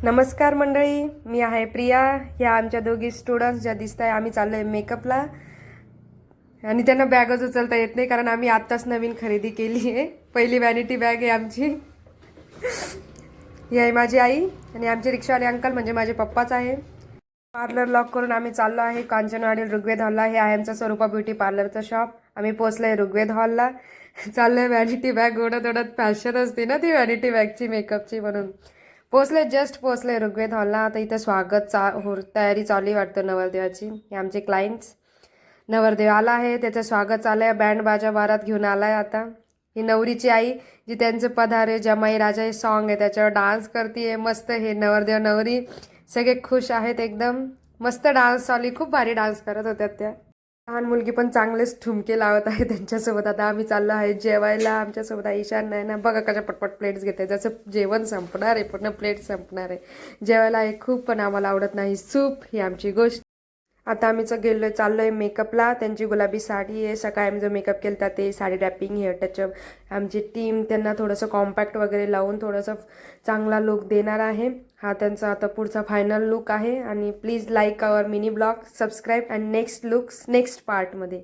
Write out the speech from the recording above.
नमस्कार मंडळी, मी आहे प्रिया. ह्या आमच्या दोघी स्टुडंट्स ज्या दिसत आहे. आम्ही चाललो आहे मेकअपला आणि त्यांना बॅगच उचलता येत नाही कारण आम्ही आत्ताच नवीन खरेदी केली आहे. पहिली वॅनिटी बॅग आहे आमची. ही आहे माझी आई आणि आमचे रिक्षावाले अंकल म्हणजे माझे पप्पाच आहे. पार्लर लॉक करून आम्ही चाललो आहे कांचनवाडी ऋग्वेद हॉलला. हे आहे आमचं स्वरूपा ब्युटी पार्लरचं शॉप. आम्ही पोचलोय ऋग्वेद हॉलला. चाललोय वॅनिटी बॅग ओढत ओढत. फॅशन असते ना ती वॅनिटी बॅगची मेकअपची, म्हणून जस्ट पोचले ऋग्वेद हॉलला. आता इथं तयारी चालू आहे वाटतं नवरदेवाची. हे आमचे क्लायंट्स. नवरदेव आला आहे, त्याचं स्वागत चालू आहे. बँड बाजा बारात घेऊन आलाय. आता ही नवरीची आई जी त्यांचं पधारे जमाई राजा हे सॉन्ग आहे त्याच्यावर डान्स करते मस्त. हे नवरदेव नवरी सगळे खुश आहेत एकदम. मस्त डान्स चालू, खूप भारी डान्स करत होत्या त्या. लहान मुलगी पण चांगलेच ठुमके लावत आहे त्यांच्यासोबत. आता आम्ही चाललो आहे जेवायला. आमच्यासोबत ईशान नाही ना, बघा कशा पटपट प्लेट्स घेते. जसं जेवण संपणार आहे, पूर्ण प्लेट संपणार आहे. जेवायला आहे खूप, पण आम्हाला आवडत नाही सूप, ही आमची गोष्ट. आता आम्ही चाललोय मेकअपला. त्यांची गुलाबी साडी आहे. सकाळी आम्ही जो मेकअप केला ते साडी रॅपिंग, हेअर टचअप. आमची टीम त्यांना थोडंसं कॉम्पॅक्ट वगैरे लावून थोडंसं चांगला लुक देणार आहे. हा त्यांचा आता पुढचा फायनल लुक आहे. आणि please like our mini blog, subscribe and next looks next पार्टमध्ये.